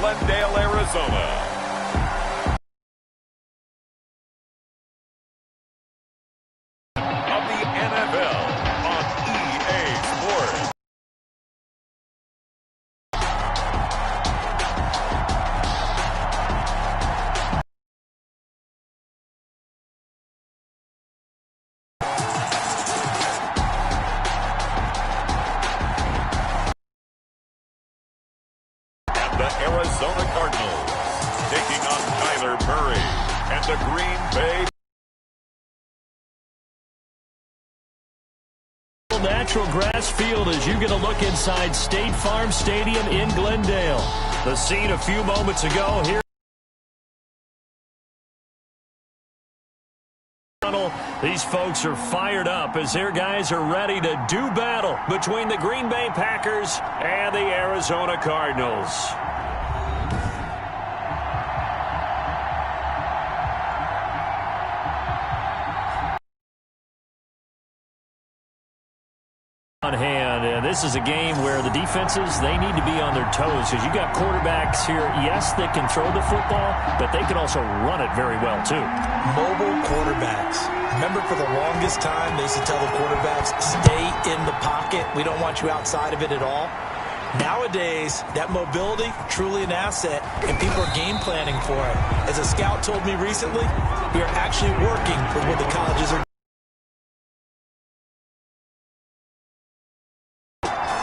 Glendale, Arizona. Of the NFL on EA Sports. The Arizona Cardinals taking on Kyler Murray and the Green Bay. Natural grass field as you get a look inside State Farm Stadium in Glendale. The scene a few moments ago here. These folks are fired up as their guys are ready to do battle between the Green Bay Packers and the Arizona Cardinals. On hand, and this is a game where the defenses, they need to be on their toes because you got quarterbacks here, yes, that can throw the football, but they can also run it very well too. Mobile quarterbacks. Remember, for the longest time, they used to tell the quarterbacks, stay in the pocket. We don't want you outside of it at all. Nowadays, that mobility, truly an asset, and people are game planning for it. As a scout told me recently, we are actually working with what the colleges are.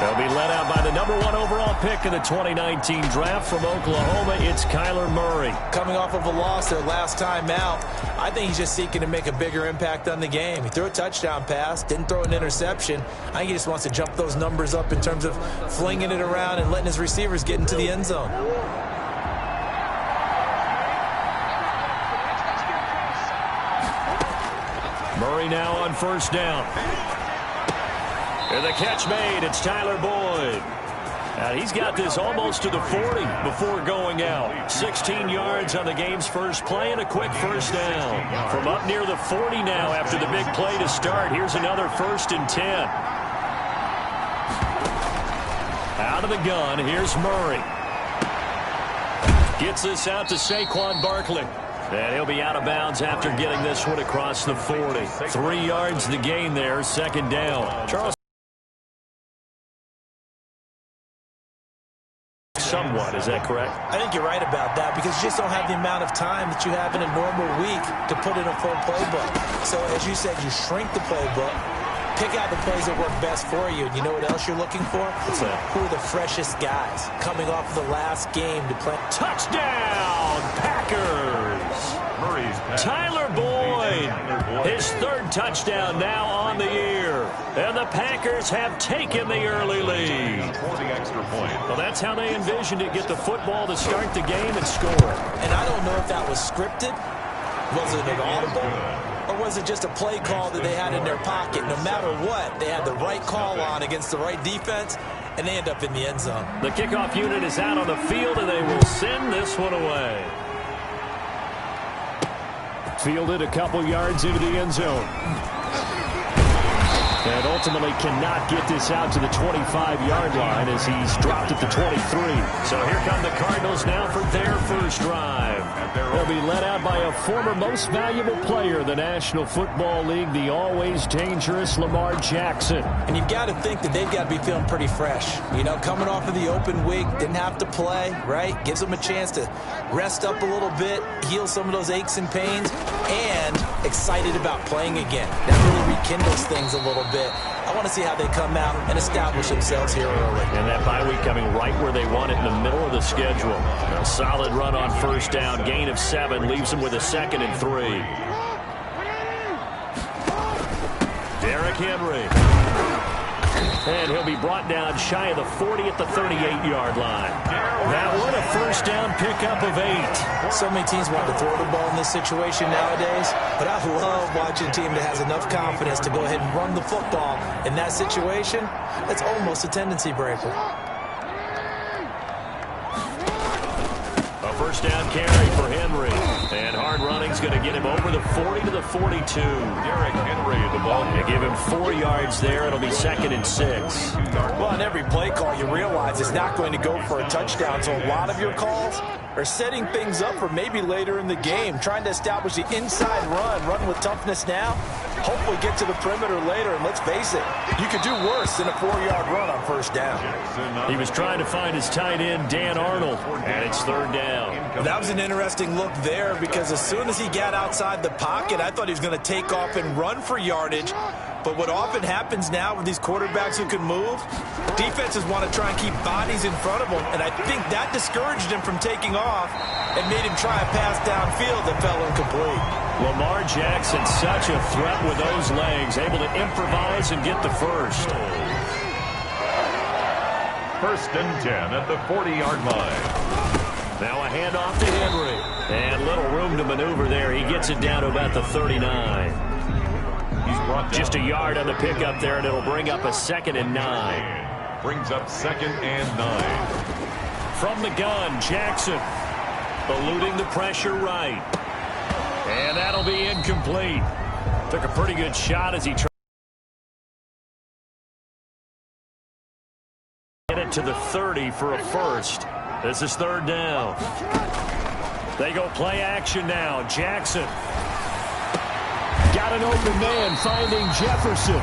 They'll be led out by the #1 overall pick in the 2019 draft from Oklahoma. It's Kyler Murray. Coming off of a loss their last time out, I think he's just seeking to make a bigger impact on the game. He threw a touchdown pass, didn't throw an interception. I think he just wants to jump those numbers up in terms of flinging it around and letting his receivers get into the end zone. Murray now on first down. And the catch made. It's Tyler Boyd. He's got this almost to the 40 before going out. 16 yards on the game's first play and a quick first down. From up near the 40 now after the big play to start. Here's another 1st and 10. Out of the gun, here's Murray. Gets this out to Saquon Barkley. And he'll be out of bounds after getting this one across the 40. 3 yards the gain there, 2nd down. Charles. Somewhat, is that correct? I think you're right about that because you just don't have the amount of time that you have in a normal week to put in a full playbook. So, as you said, you shrink the playbook, pick out the plays that work best for you. And you know what else you're looking for? What's that? Who are the freshest guys coming off of the last game to play? Touchdown, Packers! Tyler Boyd, his 3rd touchdown now on the year. And the Packers have taken the early lead. Well, that's how they envisioned it, get the football to start the game and score. And I don't know if that was scripted. Was it an audible? Or was it just a play call that they had in their pocket? No matter what, they had the right call on against the right defense, and they end up in the end zone. The kickoff unit is out on the field, and they will send this one away. Fielded a couple yards into the end zone. And ultimately cannot get this out to the 25-yard line as he's dropped at the 23. So here come the Cardinals now for their first drive. They'll be led out by a former most valuable player in the National Football League, the always dangerous Lamar Jackson. And you've got to think that they've got to be feeling pretty fresh. You know, coming off of the open week, didn't have to play, right? Gives them a chance to rest up a little bit, heal some of those aches and pains, and excited about playing again. That really rekindles things a little bit. I want to see how they come out and establish themselves here early. And that bye week coming right where they want it, in the middle of the schedule. A solid run on first down, gain of 7, leaves them with a 2nd and 3. Derrick Henry. And he'll be brought down shy of the 40 at the 38-yard line. That one a first down pickup of 8. So many teams want to throw the ball in this situation nowadays, but I love watching a team that has enough confidence to go ahead and run the football. In that situation, that's almost a tendency breaker. first down carry for Henry. And hard running's going to get him over the 40 to the 42. Derrick Henry, the ball. They give him 4 yards there. It'll be 2nd and 6. Well, on every play call, you realize it's not going to go for a touchdown. So a lot of your calls are setting things up for maybe later in the game, trying to establish the inside run with toughness now, hopefully get to the perimeter later. And let's face it, you could do worse than a 4-yard run on first down. He was trying to find his tight end, Dan Arnold, and it's 3rd down. That was an interesting look there because as soon as he got outside the pocket, I thought he was going to take off and run for yardage. But what often happens now with these quarterbacks who can move, defenses want to try and keep bodies in front of them, and I think that discouraged him from taking off and made him try a pass downfield that fell incomplete. Lamar Jackson, such a threat with those legs, able to improvise and get the first. 1st and 10 at the 40-yard line. Now a handoff to Henry. And little room to maneuver there. He gets it down to about the 39. Just a yard on the pickup there, and it'll bring up a 2nd and 9. Brings up 2nd and 9. From the gun, Jackson eluding the pressure right. And that'll be incomplete. Took a pretty good shot as he tried to get it to the 30 for a first. This is 3rd down. They go play action now. Jackson got an open man, finding Jefferson.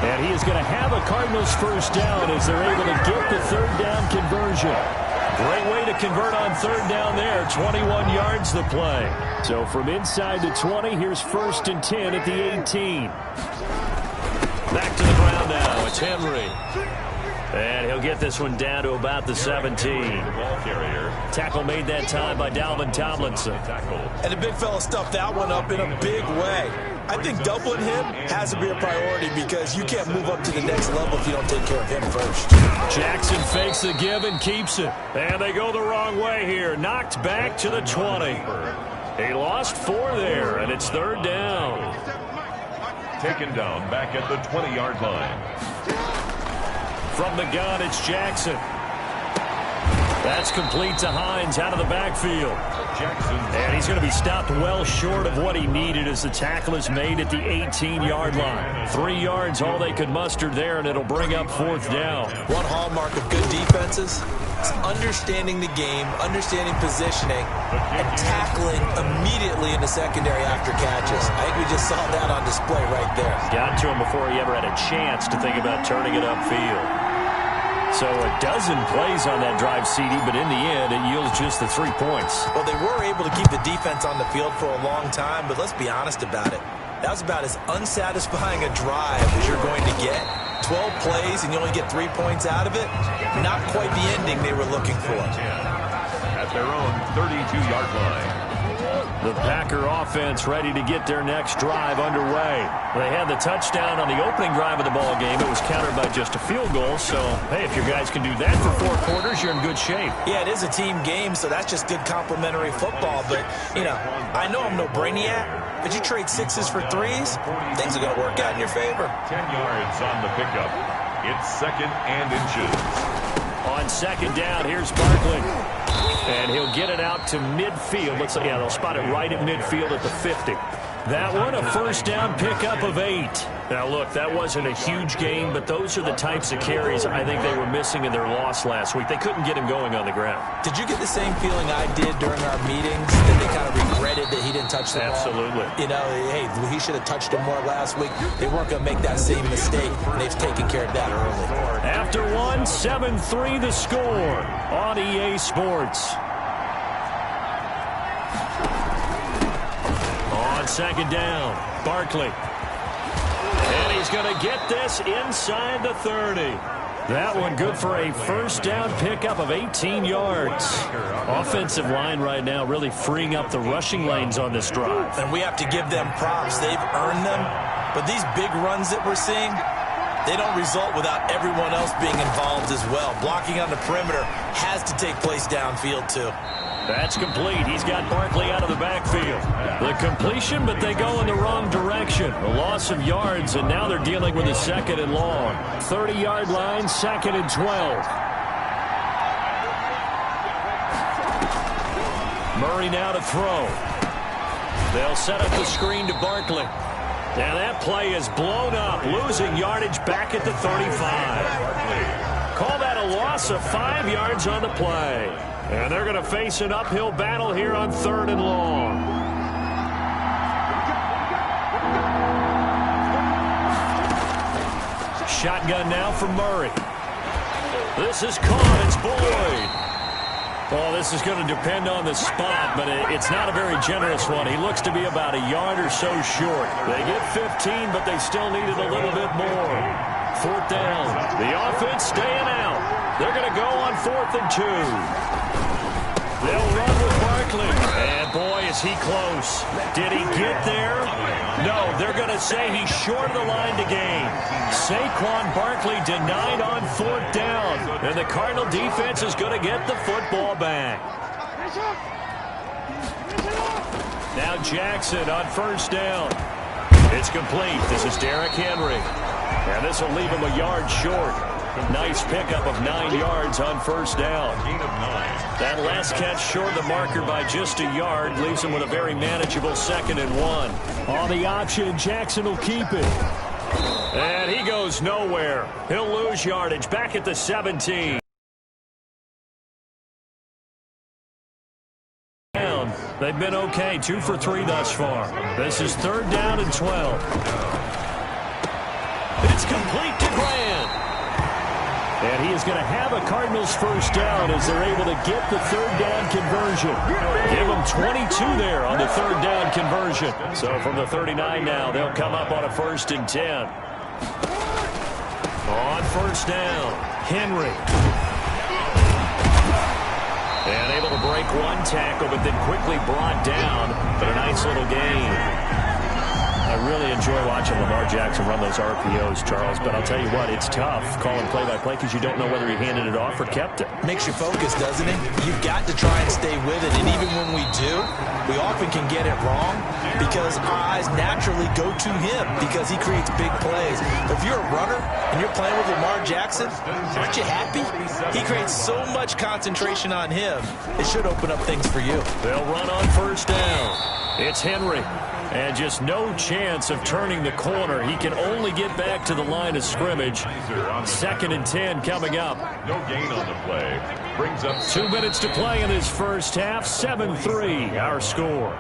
And he is going to have a Cardinals first down as they're able to get the 3rd down conversion. Great way to convert on 3rd down there. 21 yards the play. So from inside the 20, here's 1st and 10 at the 18. Back to the ground now. It's Henry. And he'll get this one down to about the 17. Tackle made that time by Dalvin Tomlinson. And the big fella stuffed that one up in a big way. I think doubling him has to be a priority because you can't move up to the next level if you don't take care of him first. Jackson fakes the give and keeps it. And they go the wrong way here. Knocked back to the 20. He lost 4 there, and it's 3rd down. Taken down back at the 20-yard line. From the gun, it's Jackson. That's complete to Hines out of the backfield. And he's going to be stopped well short of what he needed as the tackle is made at the 18-yard line. 3 yards, all they could muster there, and it'll bring up 4th down. One hallmark of good defenses is understanding the game, understanding positioning, and tackling immediately in the secondary after catches. I think we just saw that on display right there. Got to him before he ever had a chance to think about turning it upfield. So a dozen plays on that drive, CD, but in the end, it yields just the 3 points. Well, they were able to keep the defense on the field for a long time, but let's be honest about it. That was about as unsatisfying a drive as you're going to get. 12 plays and you only get 3 points out of it. Not quite the ending they were looking for. At their own 32-yard line. The Packer offense ready to get their next drive underway. They had the touchdown on the opening drive of the ball game. It was countered by just a field goal. So, hey, if your guys can do that for 4 quarters, you're in good shape. Yeah, it is a team game, so that's just good complementary football. But, you know, I know I'm no brainiac, but you trade 6s for 3s, things are going to work out in your favor. 10 yards on the pickup. It's 2nd and inches. On 2nd down, here's Barkley. And he'll get it out to midfield. Looks like, yeah, they'll spot it right at midfield at the 50. That one, a first down pickup of 8. Now, look, that wasn't a huge gain, but those are the types of carries I think they were missing in their loss last week. They couldn't get him going on the ground. Did you get the same feeling I did during our meetings, that they kind of regretted that he didn't touch the ball? Absolutely. You know, hey, he should have touched him more last week. They weren't going to make that same mistake, and they've taken care of that early. After one, 7-3 the score on EA Sports. On 2nd down, Barkley. And he's going to get this inside the 30. That one good for a first down pickup of 18 yards. Offensive line right now really freeing up the rushing lanes on this drive. And we have to give them props. They've earned them. But these big runs that we're seeing, they don't result without everyone else being involved as well. Blocking on the perimeter has to take place downfield too. That's complete. He's got Barkley out of the backfield. The completion, but they go in the wrong direction. A loss of yards, and now they're dealing with a 2nd and long. 30-yard line, 2nd and 12. Murray now to throw. They'll set up the screen to Barkley. And that play is blown up, losing yardage back at the 35. Call that a loss of 5 yards on the play. And they're going to face an uphill battle here on 3rd and long. Shotgun now from Murray. This is caught. It's Boyd. Oh, this is going to depend on the spot, but it's not a very generous one. He looks to be about a yard or so short. They get 15, but they still needed a little bit more. 4th down. The offense staying out. They're going to go on 4th and 2. They'll run with Barkley. And boy, is he close. Did he get there? No, they're going to say he's short of the line to gain. Saquon Barkley denied on 4th down. And the Cardinal defense is going to get the football back. Now Jackson on 1st down. It's complete. This is Derrick Henry. And this will leave him a yard short. Nice pickup of 9 yards on 1st down. That last catch short the marker by just a yard leaves him with a very manageable 2nd and 1. On the option, Jackson will keep it. And he goes nowhere. He'll lose yardage back at the 17. They've been okay, 2 for 3 thus far. This is 3rd down and 12. It's complete to Grant. And he is going to have a Cardinals 1st down as they're able to get the 3rd down conversion. Give them 22 there on the 3rd down conversion. So from the 39 now, they'll come up on a 1st and 10. On 1st down, Henry. And able to break 1 tackle, but then quickly brought down. But a nice little gain. I really enjoy watching Lamar Jackson run those RPOs, Charles, but I'll tell you what, it's tough calling play-by-play because you don't know whether he handed it off or kept it. Makes you focus, doesn't it? You've got to try and stay with it, and even when we do, we often can get it wrong because our eyes naturally go to him because he creates big plays. But if you're a runner and you're playing with Lamar Jackson, aren't you happy? He creates so much concentration on him, it should open up things for you. They'll run on 1st down. It's Henry. And just no chance of turning the corner. He can only get back to the line of scrimmage. 2nd and 10 coming up. No gain on the play. Brings up 2 minutes to play in this 1st half. 7-3 our score.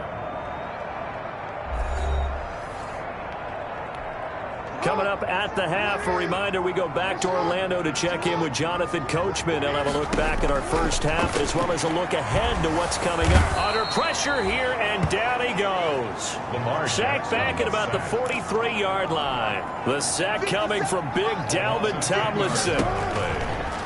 Coming up at the half, a reminder, we go back to Orlando to check in with Jonathan Coachman. He'll have a look back at our 1st half as well as a look ahead to what's coming up. Under pressure here, and down he goes. Sack back at about the 43-yard line. The sack coming from big Dalvin Tomlinson.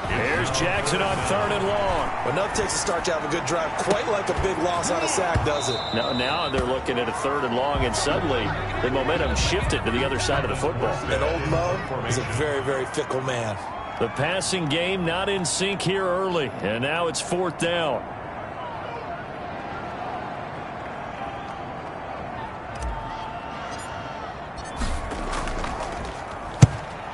Here's Jackson on 3rd and long. Enough takes to start to have a good drive. Quite like a big loss on a sack, does it? Now they're looking at a 3rd and long, and suddenly the momentum shifted to the other side of the football. And old Mo is a very, very fickle man. The passing game not in sync here early, and now it's 4th down.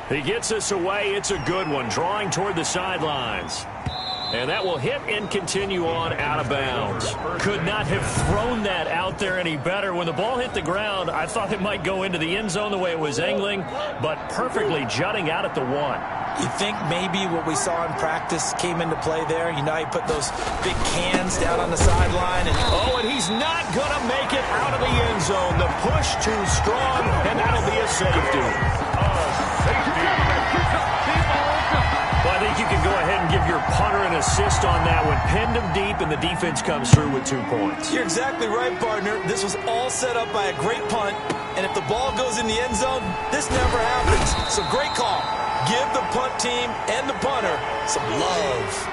He gets us away. It's a good one, drawing toward the sidelines. And that will hit and continue on out of bounds. Could not have thrown that out there any better. When the ball hit the ground, I thought it might go into the end zone the way it was angling, but perfectly jutting out at the 1. You think maybe what we saw in practice came into play there? You know, he put those big cans down on the sideline. And he's not going to make it out of the end zone. The push too strong, and that'll be a safety. Well, I think you can go ahead and give your punter an assist on that one. Pinned him deep, and the defense comes through with 2 points. You're exactly right, partner. This was all set up by a great punt, and if the ball goes in the end zone, this never happens. So great call. Give the punt team and the punter some love.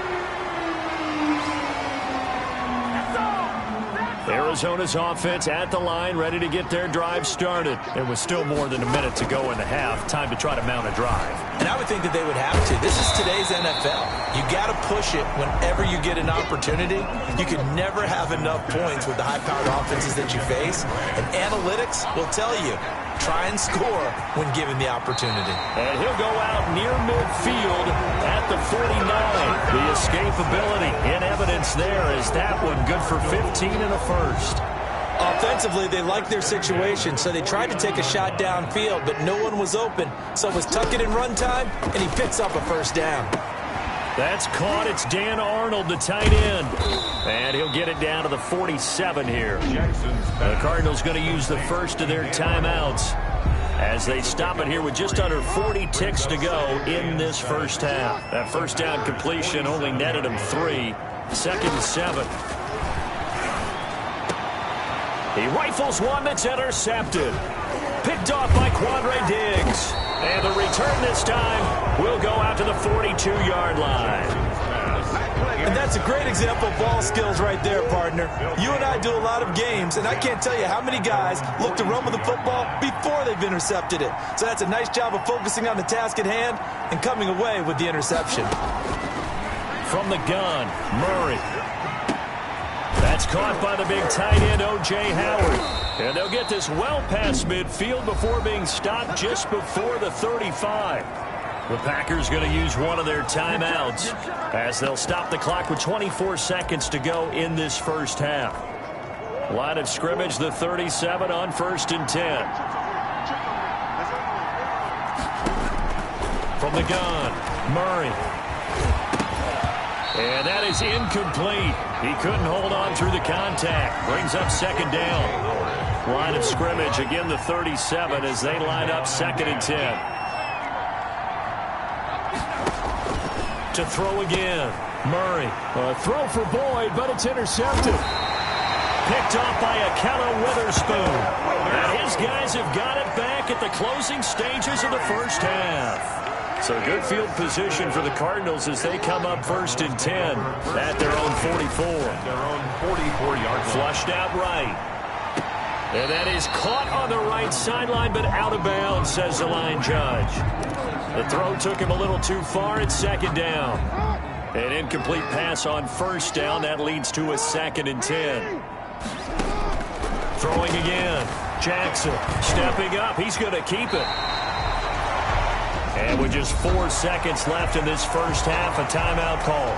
Arizona's offense at the line, ready to get their drive started. It was still more than a minute to go in the half. Time to try to mount a drive. And I would think that they would have to. This is today's NFL. You got to push it whenever you get an opportunity. You can never have enough points with the high-powered offenses that you face. And analytics will tell you, try and score when given the opportunity. And he'll go out near midfield at the 49. The escapability in evidence there is that one good for 15 and a first. Offensively, they liked their situation, so they tried to take a shot downfield, but no one was open. So it was tuck it in run time, and he picks up a first down. That's caught. It's Dan Arnold, the tight end. And he'll get it down to the 47 here. The Cardinals going to use the first of their timeouts as they stop it here with just under 40 ticks to go in this first half. That first down completion only netted him 3. 2nd and 7. He rifles one that's intercepted. Picked off by Quandre Diggs. And the return this time will go out to the 42-yard line. And that's a great example of ball skills right there, partner. You and I do a lot of games, and I can't tell you how many guys look to run with the football before they've intercepted it. So that's a nice job of focusing on the task at hand and coming away with the interception. From the gun, Murray. That's caught by the big tight end, O.J. Howard. And they'll get this well past midfield before being stopped just before the 35. The Packers going to use one of their timeouts as they'll stop the clock with 24 seconds to go in this first half. Line of scrimmage, the 37 on 1st and 10. From the gun, Murray. And that is incomplete. He couldn't hold on through the contact. Brings up 2nd down. Line of scrimmage, again the 37 as they line up 2nd and 10. To throw again, Murray. A throw for Boyd, but it's intercepted. Picked off by Akello Witherspoon. And his guys have got it back at the closing stages of the first half. So good field position for the Cardinals as they come up 1st and 10 at their own 44. Their own 44-yard line. Flushed out right. And that is caught on the right sideline, but out of bounds, says the line judge. The throw took him a little too far. It's 2nd down. An incomplete pass on 1st down. That leads to a 2nd and 10. Throwing again. Jackson stepping up. He's going to keep it. And with just 4 seconds left in this first half, a timeout call.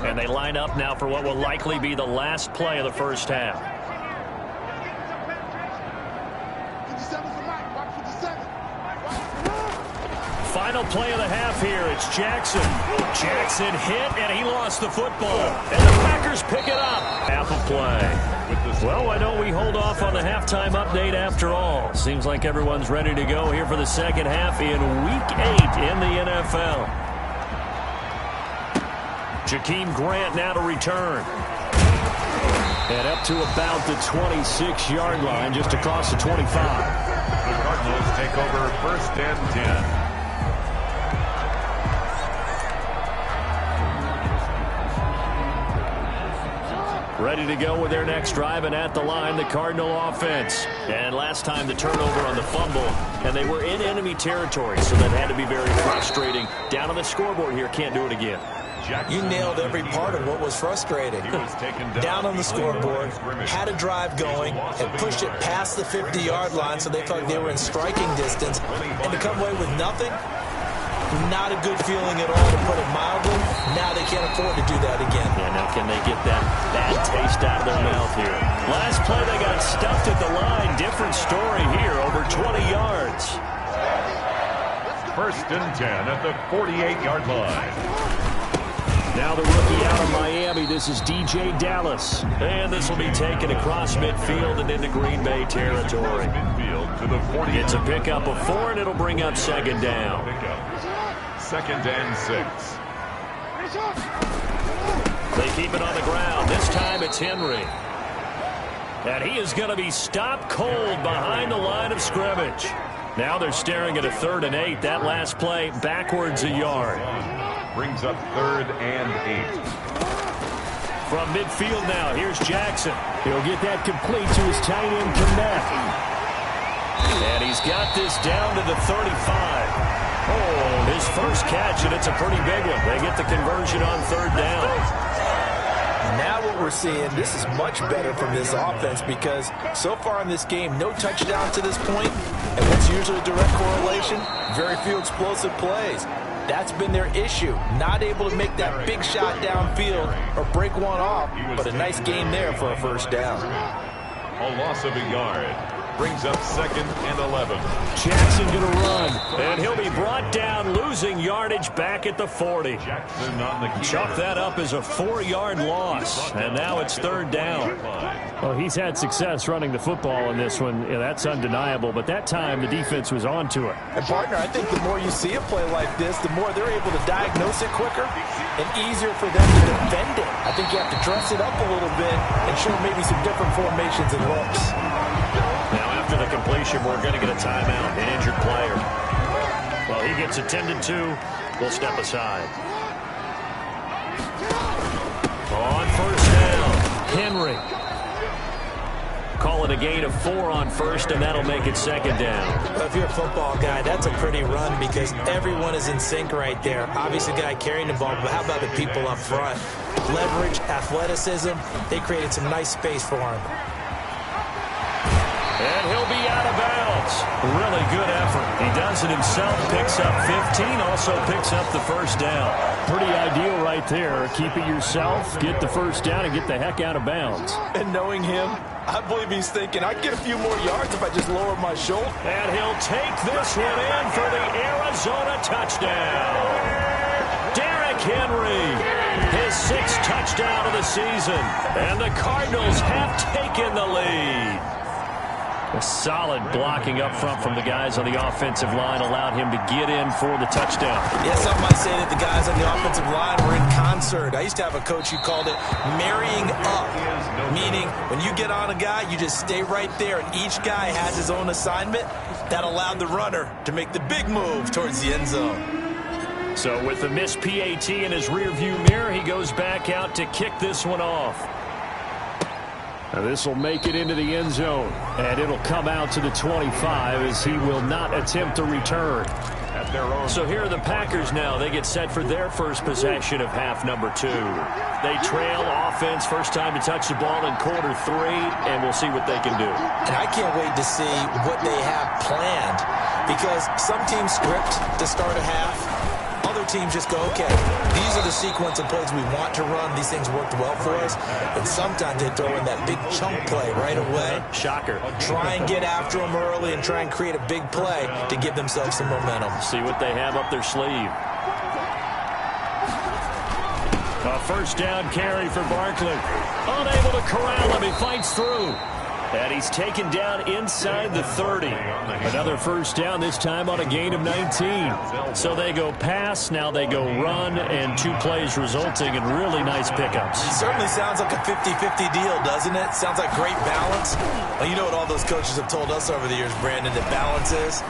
And they line up now for what will likely be the last play of the first half. Final play of the half here. It's Jackson. Jackson hit, and he lost the football. And the Packers pick it up. Half a play. Well, why don't we hold off on the halftime update after all? Seems like everyone's ready to go here for the second half in Week 8 in the NFL. Jakeem Grant now to return. And up to about the 26-yard line, just across the 25. The Cardinals take over 1st and 10. Ready to go with their next drive, and at the line, the Cardinal offense. And last time the turnover on the fumble, and they were in enemy territory, so that had to be very frustrating. Down on the scoreboard here, can't do it again. You nailed every part of what was frustrating. Down on the scoreboard, had a drive going, and pushed it past the 50-yard line so they felt like they were in striking distance, and to come away with nothing, not a good feeling at all, to put it mildly. Now they can't afford to do that again. Yeah, now can they get that bad taste out of their mouth here? Last play, they got stuffed at the line. Different story here, over 20 yards. 1st and 10 at the 48-yard line. Now the rookie out of Miami, this is DJ Dallas. And this will be taken across midfield and into Green Bay territory. It's a pickup of 4, and it'll bring up 2nd down. 2nd and 6. They keep it on the ground. This time it's Henry. And he is going to be stopped cold behind the line of scrimmage. Now they're staring at a 3rd and 8. That last play backwards a yard. Brings up 3rd and 8. From midfield now, here's Jackson. He'll get that complete to his tight end, Connect. And he's got this down to the 35. Oh, his first catch, and it's a pretty big one. They get the conversion on 3rd down. Now what we're seeing, this is much better from this offense because so far in this game, no touchdown to this point. And what's usually a direct correlation? Very few explosive plays. That's been their issue. Not able to make that big shot downfield or break one off, but a nice game there for a 1st down. A loss of a yard. Brings up 2nd and 11. Jackson going to run, and he'll be brought down, losing yardage back at the 40. Jackson on the key. Chalk that up as a 4-yard loss, and now it's 3rd down. Well, he's had success running the football in this one. Yeah, that's undeniable, but that time the defense was on to it. And, partner, I think the more you see a play like this, the more they're able to diagnose it quicker and easier for them to defend it. I think you have to dress it up a little bit and show maybe some different formations and looks. Now, after the completion, we're going to get a timeout, an injured player. Well, he gets attended to. We'll step aside. On 1st down, Henry. Call it a gain of 4 on 1st, and that'll make it 2nd down. Well, if you're a football guy, that's a pretty run because everyone is in sync right there. Obviously, the guy carrying the ball, but how about the people up front? Leverage, athleticism, they created some nice space for him. And he'll be out of bounds. Really good effort. He does it himself, picks up 15, also picks up the 1st down. Pretty ideal right there. Keep it yourself, get the 1st down, and get the heck out of bounds. And knowing him, I believe he's thinking, I'd get a few more yards if I just lower my shoulder. And he'll take this one in for the Arizona touchdown. Derrick Henry, his 6th touchdown of the season. And the Cardinals have taken the lead. A solid blocking up front from the guys on the offensive line allowed him to get in for the touchdown. Yeah, some might say that the guys on the offensive line were in concert. I used to have a coach who called it marrying up, meaning when you get on a guy, you just stay right there, and each guy has his own assignment. That allowed the runner to make the big move towards the end zone. So with the missed PAT in his rearview mirror, he goes back out to kick this one off. Now this will make it into the end zone, and it'll come out to the 25 as he will not attempt to return. So here are the Packers now. They get set for their first possession of half number 2. They trail offense, first time to touch the ball in quarter 3, and we'll see what they can do. And I can't wait to see what they have planned because some teams script to start a half. Other teams just go, okay, these are the sequence of plays we want to run. These things worked well for us. And sometimes they throw in that big chunk play right away. Shocker. Try and get after them early and try and create a big play to give themselves some momentum. See what they have up their sleeve. A 1st down carry for Barkley. Unable to corral him. He fights through. And he's taken down inside the 30. Another 1st down, this time on a gain of 19. So they go pass, now they go run, and 2 plays resulting in really nice pickups. It certainly sounds like a 50-50 deal, doesn't it? Sounds like great balance. Well, you know what all those coaches have told us over the years, Brandon, that balance is?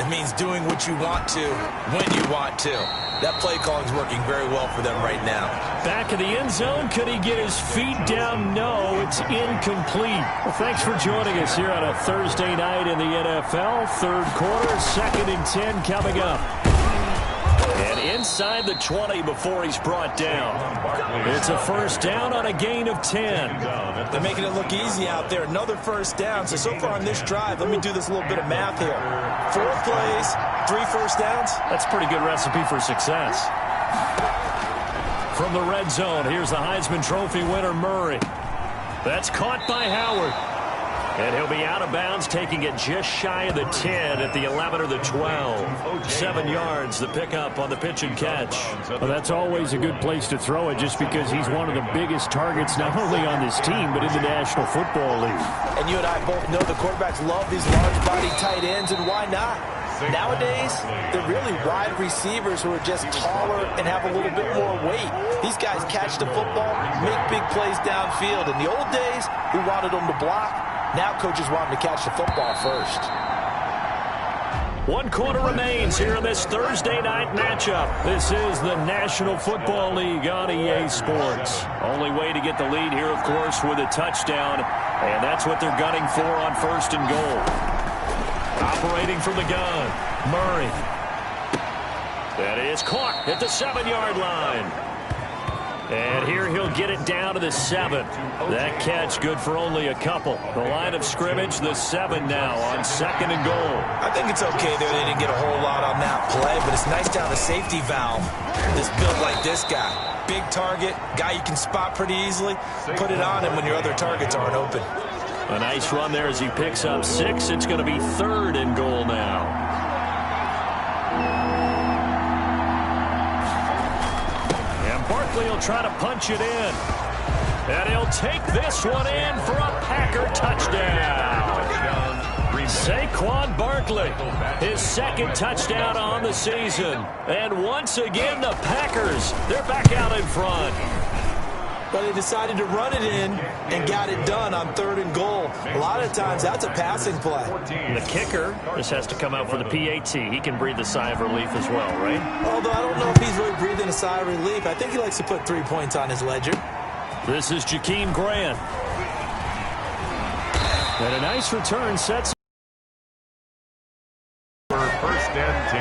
It means doing what you want to, when you want to. That play calling is working very well for them right now. Back of the end zone. Could he get his feet down? No, it's incomplete. Well, thanks for joining us here on a Thursday night in the NFL. 3rd quarter, 2nd and 10 coming up. And inside the 20 before he's brought down. It's a 1st down on a gain of 10. They're making it look easy out there. Another 1st down. So far on this drive, let me do this little bit of math here. 4 plays, 3 1st downs. That's a pretty good recipe for success. From the red zone, here's the Heisman Trophy winner, Murray. That's caught by Howard. And he'll be out of bounds, taking it just shy of the 10 at the 11 or the 12. 7 yards, the pickup on the pitch and catch. Well, that's always a good place to throw it just because he's one of the biggest targets not only on this team but in the National Football League. And you and I both know the quarterbacks love these large-body tight ends, and why not? Nowadays, they're really wide receivers who are just taller and have a little bit more weight. These guys catch the football, make big plays downfield. In the old days, we wanted them to block. Now coaches want them to catch the football first. 1 quarter remains here in this Thursday night matchup. This is the National Football League on EA Sports. Only way to get the lead here, of course, with a touchdown. And that's what they're gunning for on 1st and goal. Operating from the gun, Murray. That is caught at the 7-yard line. And here he'll get it down to the 7. That catch good for only a couple. The line of scrimmage, the 7 now on 2nd and goal. I think it's okay there. They didn't get a whole lot on that play, but it's nice to have a safety valve that's built like this guy. Big target, guy you can spot pretty easily. Put it on him when your other targets aren't open. A nice run there as he picks up 6. It's going to be 3rd and goal now. He'll try to punch it in. And he'll take this one in for a Packer touchdown. Saquon Barkley, his 2nd touchdown on the season. And once again, the Packers, they're back out in front. But they decided to run it in and got it done on 3rd and goal. A lot of times, that's a passing play. The kicker just has to come out for the PAT. He can breathe a sigh of relief as well, right? Although I don't know if he's really breathing a sigh of relief. I think he likes to put 3 points on his ledger. This is Jakeem Grant. And a nice return sets. For 1st and 10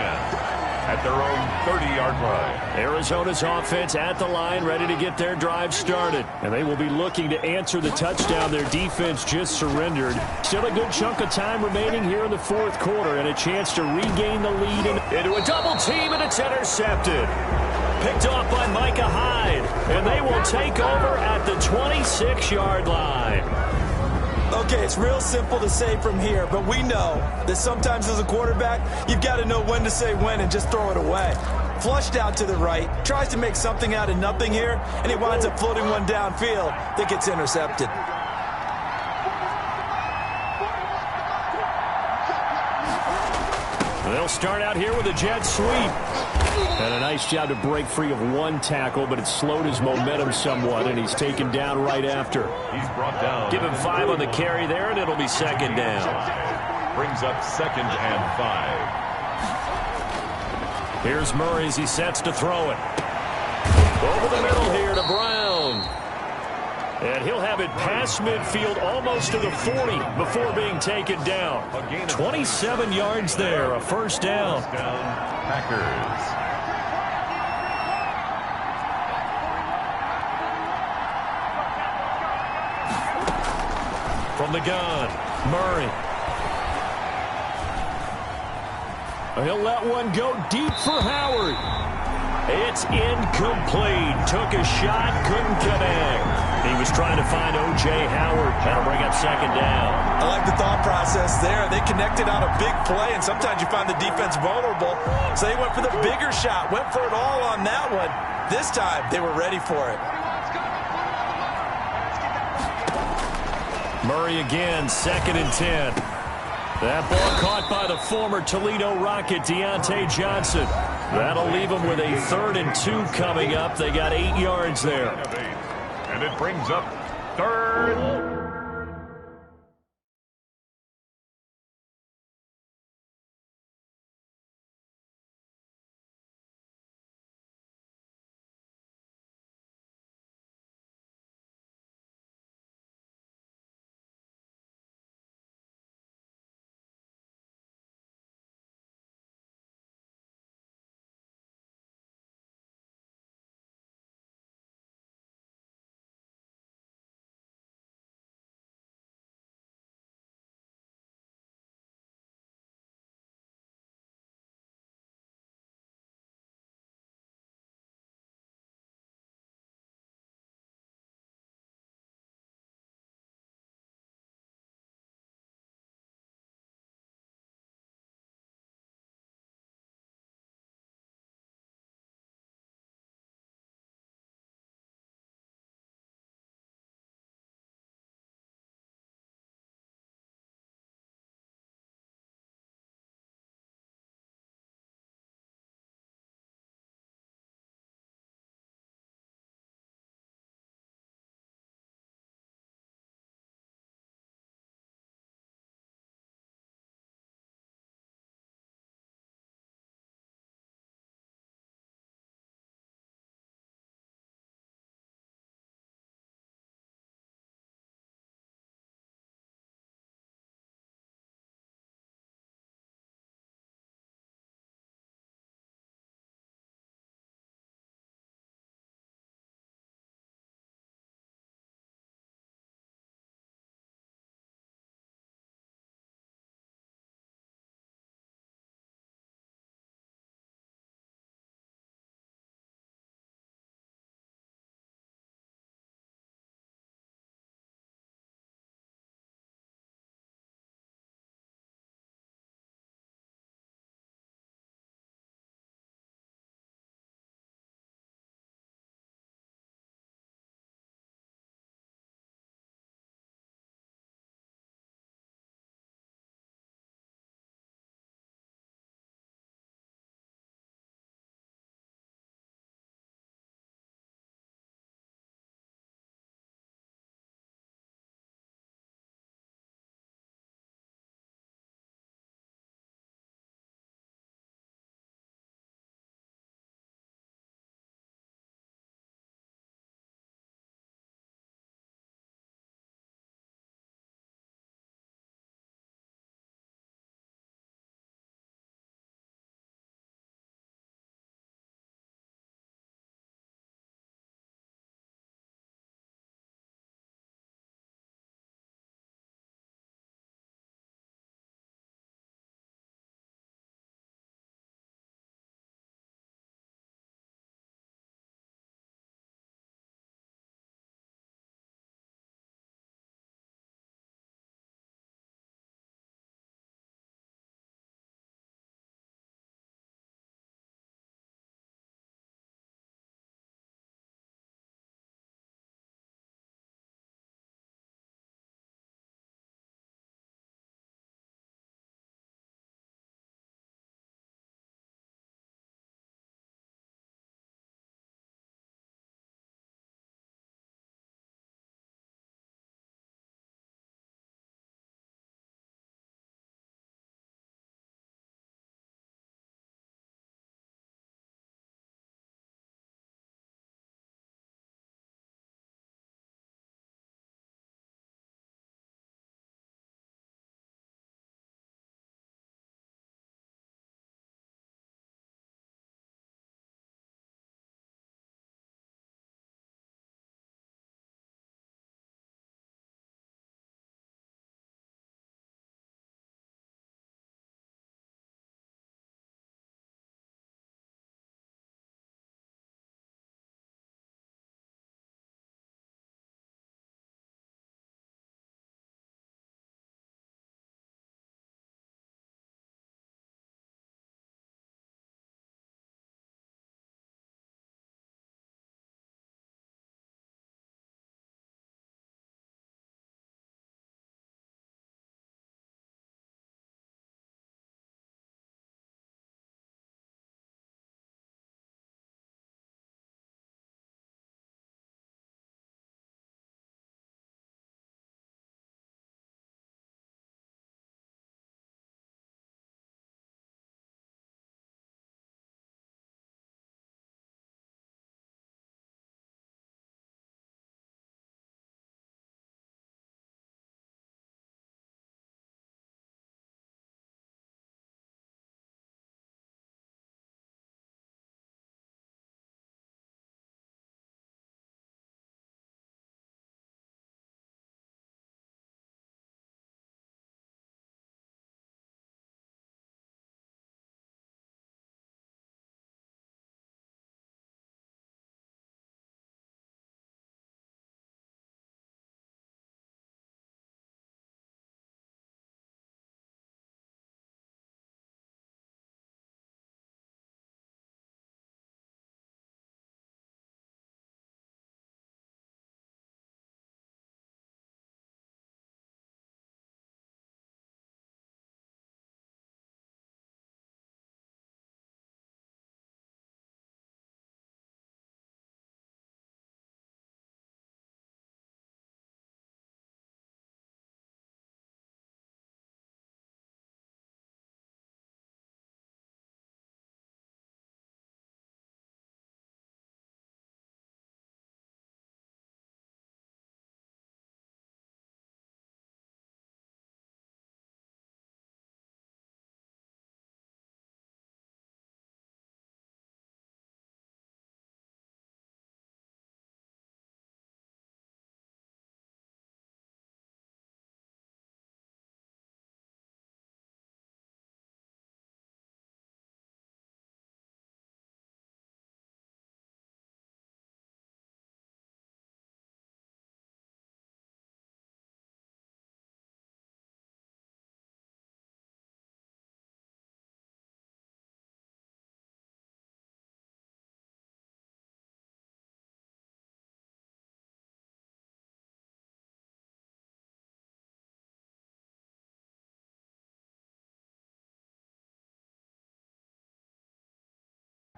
at their own 30-yard line. Arizona's offense at the line, ready to get their drive started. And they will be looking to answer the touchdown their defense just surrendered. Still a good chunk of time remaining here in the 4th quarter and a chance to regain the lead. Into a double team, and it's intercepted. Picked off by Micah Hyde, and they will take over at the 26-yard line. Okay, it's real simple to say from here, but we know that sometimes as a quarterback, you've got to know when to say when and just throw it away. Flushed out to the right, tries to make something out of nothing here, and he winds up floating one downfield that gets intercepted. They'll start out here with a jet sweep. And a nice job to break free of 1 tackle, but it slowed his momentum somewhat, and he's taken down right after. He's brought down. Give him 5 on the carry there, and it'll be 2nd down. Brings up 2nd and 5. Here's Murray as he sets to throw it. Over the middle here to Brown. And he'll have it past midfield almost to the 40 before being taken down. 27 yards there, a 1st down. Packers. From the gun, Murray. He'll let one go deep for Howard. It's incomplete. Took a shot, couldn't connect. He was trying to find O.J. Howard. That'll bring up 2nd down. I like the thought process there. They connected on a big play, and sometimes you find the defense vulnerable. So they went for the bigger shot, went for it all on that one. This time, they were ready for it. Murray again, 2nd and 10. That ball caught by the former Toledo Rocket, Deontay Johnson. That'll leave them with a 3rd and 2 coming up. They got 8 yards there. And it brings up 3rd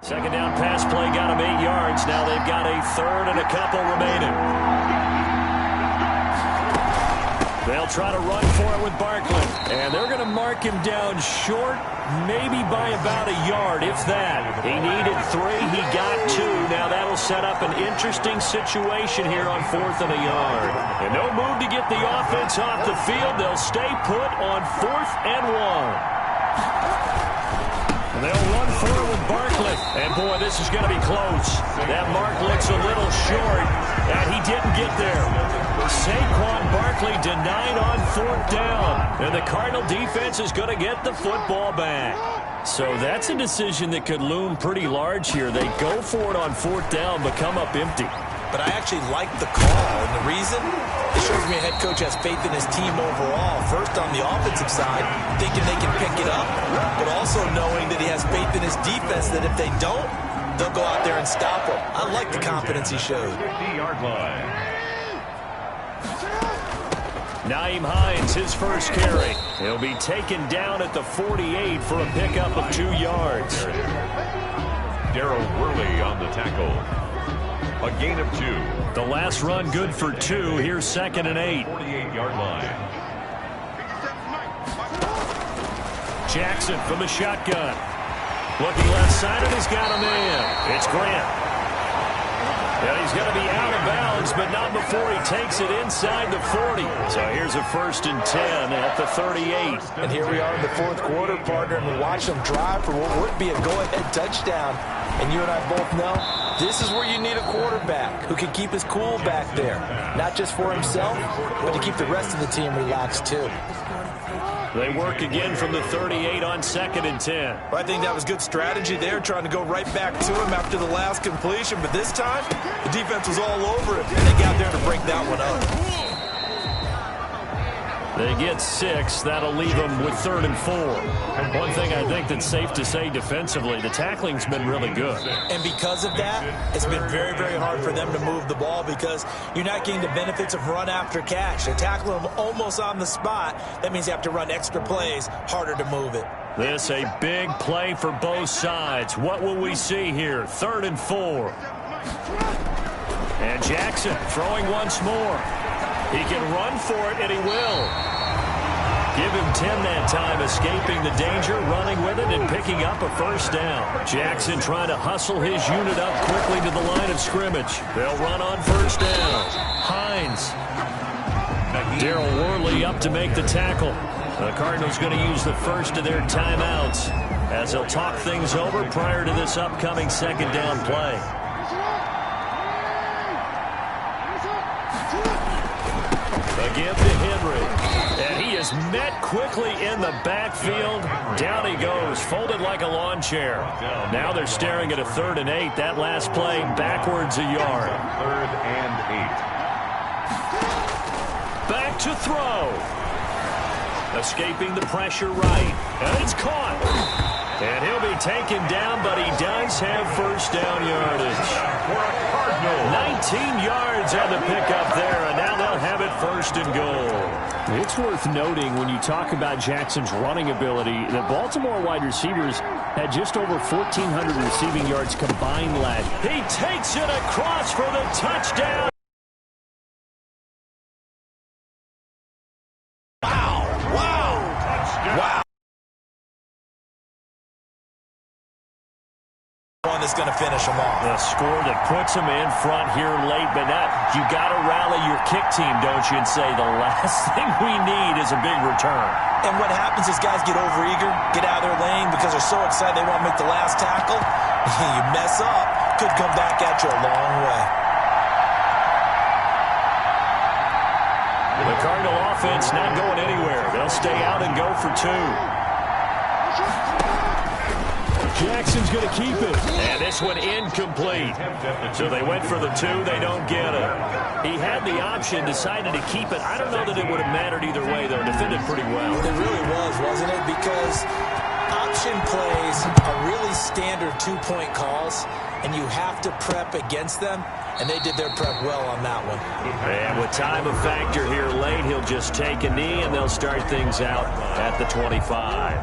Second down pass play got him 8 yards. Now they've got a third and a couple remaining. They'll try to run for it with Barkley. And they're going to mark him down short, maybe by about a yard, if that. He needed 3. He got 2. Now that'll set up an interesting situation here on 4th and a yard. And no move to get the offense off the field. They'll stay put on 4th and 1. They'll run for it with Barkley. And, boy, this is going to be close. That mark looks a little short, and he didn't get there. Saquon Barkley denied on 4th down. And the Cardinal defense is going to get the football back. So that's a decision that could loom pretty large here. They go for it on 4th down, but come up empty. But I actually like the call, and the reason? It shows me a head coach has faith in his team overall. First, on the offensive side, thinking they can pick it up, but also knowing that he has faith in his defense that if they don't, they'll go out there and stop him. I like the confidence he showed. 50-yard line. Nyheim Hines, his first carry. He'll be taken down at the 48 for a pickup of 2 yards. Darryl Worley on the tackle. A gain of 2. The last run good for 2. Here's 2nd and 8. 48-yard line. Jackson from the shotgun. Looking left side, and he's got a man. It's Grant. And he's going to be out of bounds, but not before he takes it inside the 40. So here's a 1st and 10 at the 38. And here we are in the 4th quarter, partner, and we watch them drive for what would be a go-ahead touchdown. And you and I both know this is where you need a quarterback who can keep his cool back there. Not just for himself, but to keep the rest of the team relaxed too. They work again from the 38 on 2nd and 10. I think that was good strategy there, trying to go right back to him after the last completion. But this time, the defense was all over him, and they got there to break that one up. They get 6. That'll leave them with 3rd and 4. One thing I think that's safe to say defensively, the tackling's been really good. And because of that, it's been very, very hard for them to move the ball because you're not getting the benefits of run after catch. They tackle them almost on the spot. That means you have to run extra plays, harder to move it. This a big play for both sides. What will we see here? 3rd and 4. And Jackson throwing once more. He can run for it, and he will. Give him 10 that time, escaping the danger, running with it, and picking up a 1st down. Jackson trying to hustle his unit up quickly to the line of scrimmage. They'll run on 1st down. Hines. Darryl Worley up to make the tackle. The Cardinals going to use the first of their timeouts as they'll talk things over prior to this upcoming 2nd down play. Again to Henry. And he is met quickly in the backfield. Down he goes, folded like a lawn chair. Now they're staring at a 3rd and 8. That last play backwards a yard. 3rd and 8. Back to throw. Escaping the pressure right. And it's caught. And he'll be taken down, but he does have 1st down yardage. 19 yards on the pickup there, and now they'll have it 1st and goal. It's worth noting when you talk about Jackson's running ability, the Baltimore wide receivers had just over 1,400 receiving yards combined last. He takes it across for the touchdown. Wow. One that's going to finish them off. The score that puts them in front here late, but now you got to rally your kick team, don't you, and say the last thing we need is a big return. And what happens is guys get overeager, get out of their lane because they're so excited they want to make the last tackle. You mess up, could come back at you a long way. The Cardinal offense not going anywhere. They'll stay out and go for 2. Jackson's going to keep it. And this one incomplete. So they went for the 2. They don't get it. He had the option, decided to keep it. I don't know that it would have mattered either way, though. Defended pretty well. It really was, wasn't it? Because option plays are really standard 2-point calls, and you have to prep against them. And they did their prep well on that one. And with time a factor here late, he'll just take a knee, and they'll start things out at the 25.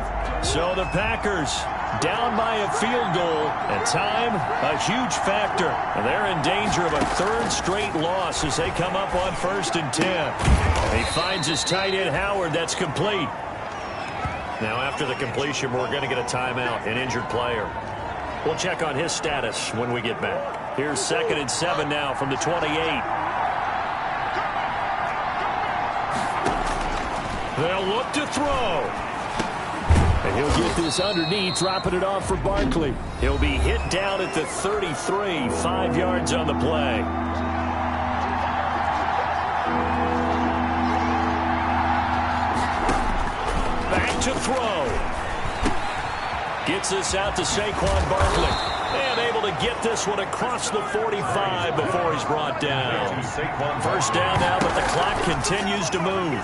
So the Packers down by a field goal, and time, a huge factor. And they're in danger of a third straight loss as they come up on 1st and 10. He finds his tight end, Howard. That's complete. Now, after the completion, we're going to get a timeout, an injured player. We'll check on his status when we get back. Here's 2nd and 7 now from the 28. They'll look to throw. And he'll get this underneath, dropping it off for Barkley. He'll be hit down at the 33, 5 yards on the play. Back to throw. Gets this out to Saquon Barkley. And able to get this one across the 45 before he's brought down. 1st down now, but the clock continues to move.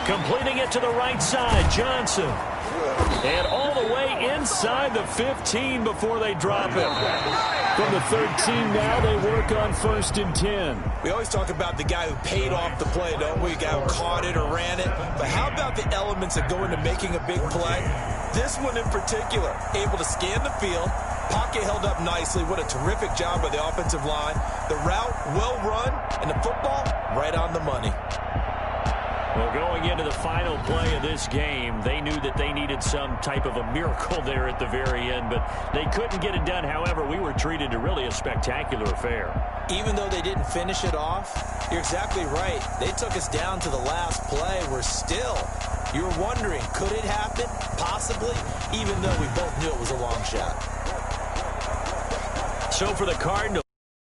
Completing it to the right side, Johnson. And all the way inside the 15 before they drop it. From the 13 now, they work on 1st and 10. We always talk about the guy who paid off the play, don't we? The guy who caught it or ran it. But how about the elements that go into making a big play? This one in particular, able to scan the field. Pocket held up nicely. What a terrific job by the offensive line. The route, well run, and the football, right on the money. Well, going into the final play of this game, they knew that they needed some type of a miracle there at the very end, but they couldn't get it done. However, we were treated to really a spectacular affair. Even though they didn't finish it off, you're exactly right. They took us down to the last play. We're still, you're wondering, could it happen? Possibly, even though we both knew it was a long shot. So for the Cardinals,